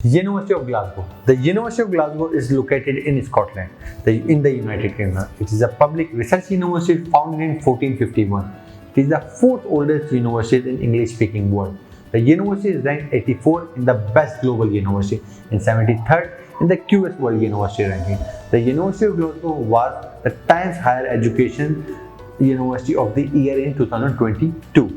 University of Glasgow. The University of Glasgow is located in Scotland, in the United Kingdom. It is a public research university founded in 1451. It is the fourth oldest university in English-speaking world. The university is ranked 84 in the best global university and 73rd in the QS World University ranking. The University of Glasgow was the Times Higher Education University of the Year in 2022.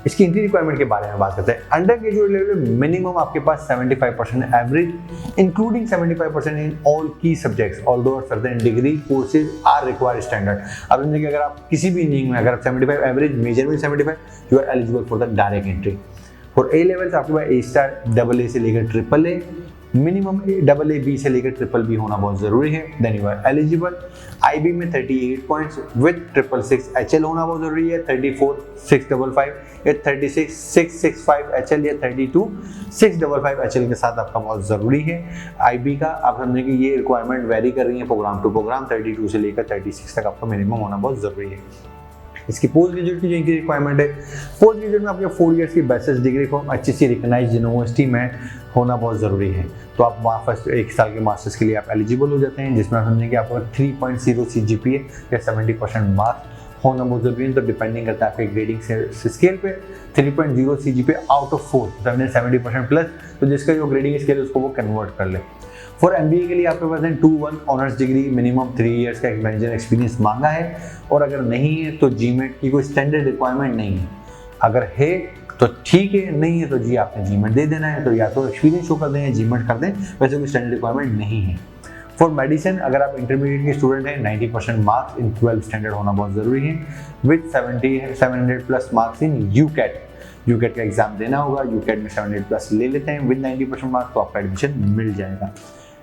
इसकी entry requirement के बारे में बात करते हैं। Undergraduate level में minimum आपके पास 75% average including 75% in all key subjects although certain degree courses are required standard. अब समझिए कि अगर आप किसी भी इंजीनियरिंग में अगर आप 75 एवरेज मेजर में 75 you are eligible for the direct entry. For A levels आपके पास ए स्टार डबल ए से लेकर triple A minimum double A B से लेकर ट्रिपल बी होना बहुत जरूरी है, then you are eligible. IB में 38 पॉइंट्स विद 666 एचएल होना बहुत जरूरी है, 34,655 या 36,665 एचएल या 32,655 एचएल के साथ आपका बहुत जरूरी है। आईबी का आप समझें कि ये रिक्वायरमेंट वेरी कर रही है प्रोग्राम टू प्रोग्राम, 32 से लेकर 36 तक आपका मिनिमम होना बहुत जरूरी है। इसकी पोस्ट ग्रेजुएट की जो इनकी रिक्वायरमेंट है, पोस्ट ग्रेजुएट में आपके 4 इयर्स की बैचलर्स डिग्री फ्रॉम अच्छी सी रिकॉग्नाइज्ड यूनिवर्सिटी में होना बहुत ज़रूरी है। तो आप वहाँ फर्स्ट 1 साल के मास्टर्स के लिए आप एलिजिबल हो जाते हैं, जिसमें आप समझें कि आपको 3.0 CGPA या 70% मार्क्स होना बहुत जरूरी है। तो डिपेंडिंग करता है आपके ग्रेडिंग स्केल पे 3.0 CGPA आउट ऑफ 4 70% प्लस, तो जिसका जो ग्रेडिंग स्केल है उसको वो कन्वर्ट कर ले। फॉर MBA के लिए आपके पास 2-1 ऑनर्स डिग्री मिनिमम 3 इयर्स का मैनेजर एक्सपीरियंस मांगा है, और अगर नहीं है तो GMAT की कोई स्टैंडर्ड रिक्वायरमेंट नहीं है। अगर है तो ठीक है, नहीं है तो जी आपने GMAT दे देना है, तो या तो एक्सपीरियंस शो कर दें या GMAT कर दें, वैसे कोई स्टैंडर्ड रिक्वायरमेंट नहीं है। फॉर मेडिसिन अगर आप इंटरमीडिएट के स्टूडेंट हैं 90% मार्क्स इन 12 स्टैंडर्ड होना बहुत ज़रूरी है, विद 700+ मार्क्स इन यूकेट का एग्जाम देना होगा। यूकेट में 700+ ले लेते हैं विद 90% मार्क्स, तो आपका एडमिशन मिल जाएगा।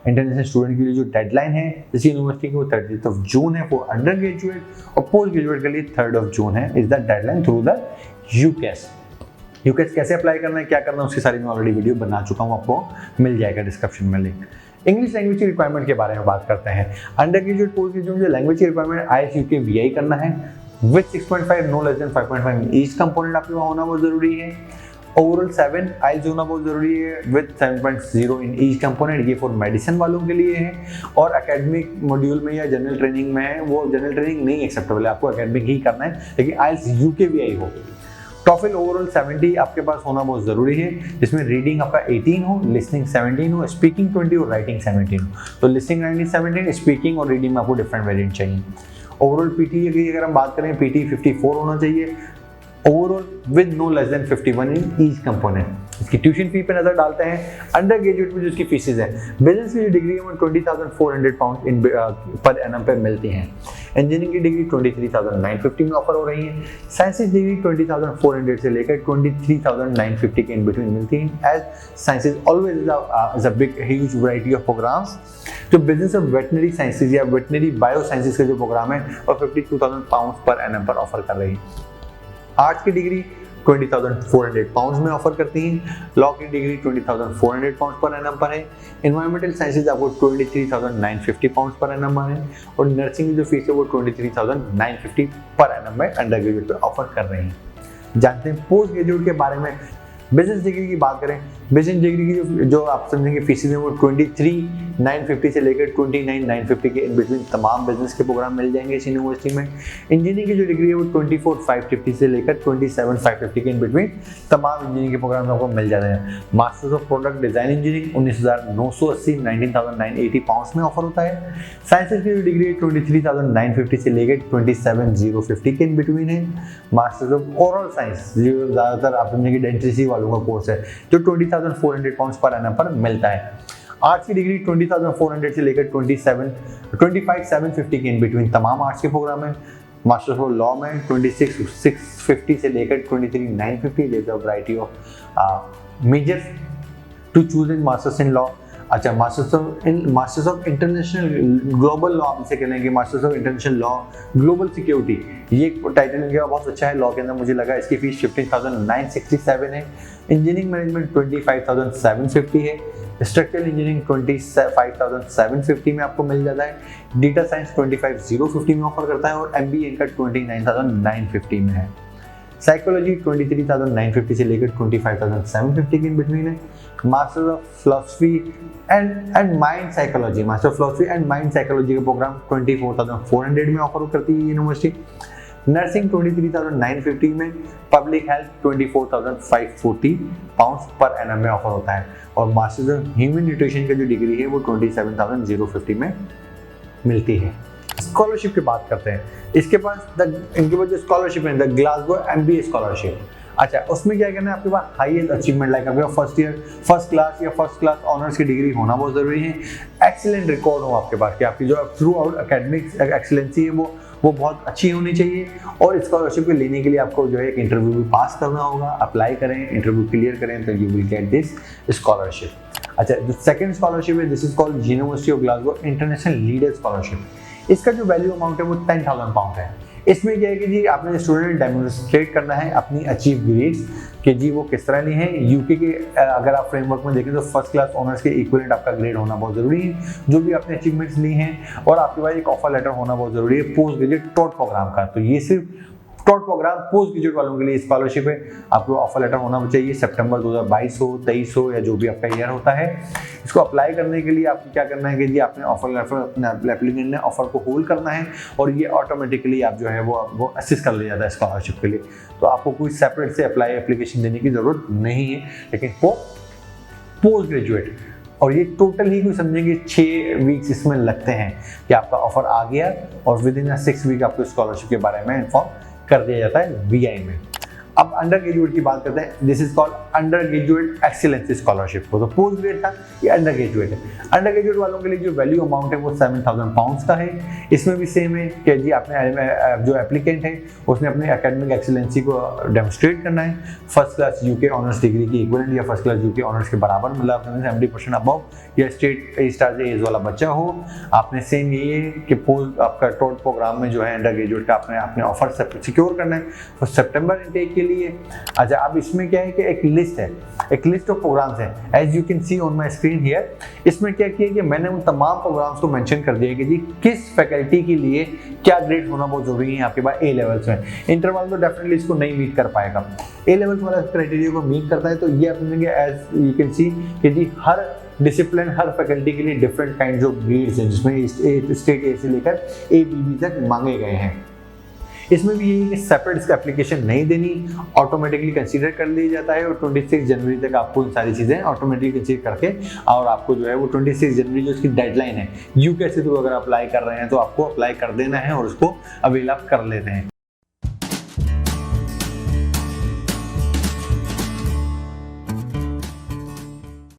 इंटरनेशनल स्टूडेंट के लिए जो डेडलाइन है इस यूनिवर्सिटी की वो 30 जून है फॉर अंडर ग्रेजुएट, और पोस्ट ग्रेजुएट के लिए 3 जून है is the deadline through the UK's. UK's कैसे अप्लाई करना है, क्या करना है, उसकी सारी मैं ऑलरेडी वीडियो बना चुका हूँ, आपको मिल जाएगा डिस्क्रिप्शन में लिंक। इंग्लिश लैंग्वेज की रिक्वायरमेंट के बारे में बात करते हैं। अंडर ग्रेजुएट पोस्ट ग्रेजुएट जो लैंग्वेज की रिक्वायरमेंट IELTS UK VI करना है with 6.5 no less than 5.5 each component आपके वहाँ होना बहुत जरूरी है। ओवरऑल 7 IELTS होना बहुत जरूरी है विद 7.0 इन ईच कंपोनेंट, ये फॉर मेडिसिन वालों के लिए है। और एकेडमिक मॉड्यूल में या जनरल ट्रेनिंग में है, वो जनरल ट्रेनिंग नहीं एक्सेप्टेबल है, आपको एकेडमिक ही करना है, लेकिन IELTS UK VI हो। टॉफिल ओवरऑल 70 आपके पास होना बहुत जरूरी है, जिसमें रीडिंग आपका 18 हो, लिसनिंग 17 हो, स्पीकिंग 20 और राइटिंग 17 हो। तो लिसनिंग 17, स्पीकिंग और रीडिंग में आपको डिफरेंट वेरिएंट चाहिए। ओवरऑल PT की अगर हम बात करें PT 54 होना चाहिए overall with no less than 51 in each component. इसकी ट्यूशन फी पे नजर डालते हैं। अंडर ग्रेजुएट में जो इसकी फीसेज है, बिजनेस की जो डिग्री है वो 20,400 पाउंड इन पर एनम पे मिलती हैं। इंजीनियरिंग की डिग्री 23,950 में ऑफर हो रही है। साइंसेज डिग्री 20,400 से लेकर 23,950 के इन बिटवीन मिलती हैं। As sciences always is a big huge variety of programmes. जो बिजनेस ऑफ वेटनरी साइंसेज या वेटनरी बायो साइंसेज का जो प्रोग्राम है वो 52,000 पाउंड पर एनम पर ऑफर कर रही है। आर्ट्स की डिग्री 20,400 पाउंड में ऑफर करती हैं। लॉ की डिग्री 20,400 पाउंड पर एनम पर है। एनवायरमेंटल साइंसेज आपको 23,950 पाउंड पर एनम है, और नर्सिंग की जो फीस है वो 23,950 पर एनम में अंडर ग्रेजुएट पे ऑफर कर रहे हैं। जानते हैं पोस्ट ग्रेजुएट के बारे में। बिजनेस डिग्री की बात करें, बिजनेस डिग्री की जो आप समझेंगे फीसेज है वो 23,950 से लेकर 29,950 के इन बिटवीन तमाम बिजनेस के प्रोग्राम मिल जाएंगे इस यूनिवर्सिटी में। इंजीनियरिंग की जो डिग्री है वो 24,550 से लेकर 27,550 के इन बिटवीन तमाम इंजीनियरिंग के प्रोग्राम आपको मिल जाते हैं। Masters of product design engineering 19,980 19,980 pound में ऑफर होता है। साइंसेज की जो डिग्री है 23,950 से लेकर 27,050 के इन बिटवीन है। मास्टर्स ऑफ ओरल साइंस जो ज़्यादातर आप समझेंगे डेंटिस्ट्री वालों का कोर्स है, जो 20,400 पाउंड पर एनम पर मिलता है। आर्ट्स की डिग्री 20,400 से लेकर 25,750 के इन बिटवीन तमाम आर्ट्स के प्रोग्राम है। मास्टर्स ऑफ लॉ में 26,650 से लेकर 23,950 there is a variety of majors to choose in masters in law. अच्छा, masters of international global law आप इसे कहेंगे, masters of international law global security, ये टाइटल इनका बहुत अच्छा है लॉ के अंदर। मुझे लगा इसकी फीस 15,967 है। इंजीनियरिंग मैनेजमेंट 25,750 है। स्ट्रक्चरल इंजीनियरिंग 25,750 में आपको मिल जाता है। डेटा साइंस 25,050 में ऑफर करता है, और MBA इनका 29,950 में है। साइकोलॉजी 23,950 से लेकर 25,750 के इन बिटवीन है। Master of philosophy and mind psychology, master of philosophy and mind psychology का प्रोग्राम 24,400 में ऑफर करती है यूनिवर्सिटी। नर्सिंग 23,950 में, public health 24,540 pounds per annum में ऑफर होता है, और मास्टर्स ऑफ ह्यूमन न्यूट्रिशन का जो डिग्री है वो 27,050 में मिलती है। स्कॉलरशिप की बात करते हैं, इनके पास जो स्कॉलरशिप है द ग्लासगो MBA स्कॉलरशिप। अच्छा, उसमें क्या कहना है, आपके पास हाईएस्ट अचीवमेंट लाइक आपके फर्स्ट क्लास ऑनर्स की डिग्री होना बहुत जरूरी है। एक्सीलेंट रिकॉर्ड हो आपके पास कि आपकी जो थ्रू आउट एकेडमिक एक्सीलेंसी है वो बहुत अच्छी होनी चाहिए। और स्कॉलरशिप को लेने के लिए आपको जो है एक इंटरव्यू भी पास करना होगा। अप्लाई करें, इंटरव्यू क्लियर करें तो you will get this scholarship. अच्छा, जो सेकंड स्कॉलरशिप है this is called university of Glasgow international leader scholarship. इसका जो वैल्यू अमाउंट है वो 10,000 पाउंड है। इसमें क्या है कि जी आपने स्टूडेंट डेमोन्स्ट्रेट करना है अपनी अचीव ग्रेड्स कि जी वो किस तरह नहीं है। यूके के अगर आप फ्रेमवर्क में देखें तो फर्स्ट क्लास ऑनर्स के इक्विवेलेंट आपका ग्रेड होना बहुत जरूरी है, जो भी आपने अचीवमेंट्स ली हैं, और आपके पास एक ऑफर लेटर होना बहुत जरूरी है पोस्ट ग्रेजुएट टॉट प्रोग्राम का। तो ये सिर्फ टॉट प्रोग्राम पोस्ट ग्रेजुएट वालों के लिए स्कॉलरशिप है। आपको ऑफर लेटर होना चाहिए सितंबर 2022 हो, 23 हो, या जो भी आपका ईयर होता है। इसको अप्लाई करने के लिए आपको क्या करना है कि जी आपने ऑफर लेटर, अपने एप्लीकेंट ने ऑफर को होल्ड करना है, और ये ऑटोमेटिकली आप जो है वो असिस्ट कर लिया जाता है स्कॉलरशिप के लिए। तो आपको कोई सेपरेट से अप्लाई एप्लीकेशन देने की जरूरत नहीं है, लेकिन वो पोस्ट ग्रेजुएट, और ये टोटल ही कोई समझेंगे 6 वीक्स इसमें लगते हैं कि आपका ऑफर आ गया, और विद इन 6 वीक आपको स्कॉलरशिप के बारे में इन्फॉर्म कर दिया जाता है VI में। अब अंडर ग्रेजुएट की बात करते हैं, this is called under graduate excellence scholarship. तो पोस्ट ग्रेड था, ये अंडर ग्रेजुएट है। अंडर ग्रेजुएट वालों के लिए जो वैल्यू अमाउंट है वो 7,000 पाउंड्स का है। इसमें भी सेम है कि जी आपने जो एप्लीकेंट है उसने अपने एकेडमिक एक्सीलेंसी को डेमोन्स्ट्रेट करना है। First class UK honours degree की इक्विवेलेंट या फर्स्ट क्लास यूके ऑनर्स के बराबर, मतलब 70% अबव या स्टेट A स्टार से एज वाला बच्चा हो। आपने सेम यही है कि पोस्ट आपका टॉट प्रोग्राम में जो है अंडर ग्रेजुएट का आपने ऑफर सिक्योर करना है तो सितंबर इनटेक के लिए। अच्छा, अब इसमें क्या है कि एक लिस्ट है, एक लिस्ट ऑफ प्रोग्राम्स है, as you can see on my screen here. इसमें क्या किया कि मैंने उन तमाम प्रोग्राम्स को मेंशन कर दिया कि जी किस फैकल्टी के लिए क्या ग्रेड होना बहुत जरूरी है आपके पास A लेवल्स में। इंटर वाला तो डेफिनेटली इसको नहीं मीट कर पाएगा, A लेवल्स वाला क्राइटेरिया को मीट करता है। तो ये अपने एज यू कैन सी कि जी हर डिसिप्लिन, हर फैकल्टी के लिए डिफरेंट काइंड्स ऑफ ग्रेड्स हैं, जिसमें स्टेट A से लेकर ABB तक मांगे गए हैं। इसमें भी यही कि सेपरेट एप्लीकेशन नहीं देनी, ऑटोमेटिकली कंसीडर कर लिया जाता है, और 26 जनवरी तक आपको इन सारी चीज़ें ऑटोमेटिकली कंसीडर करके, और आपको जो है वो 26 जनवरी जो इसकी डेडलाइन है यूके से थ्रू अगर अप्लाई कर रहे हैं तो आपको अप्लाई कर देना है और उसको अवेल अप कर लेते हैं।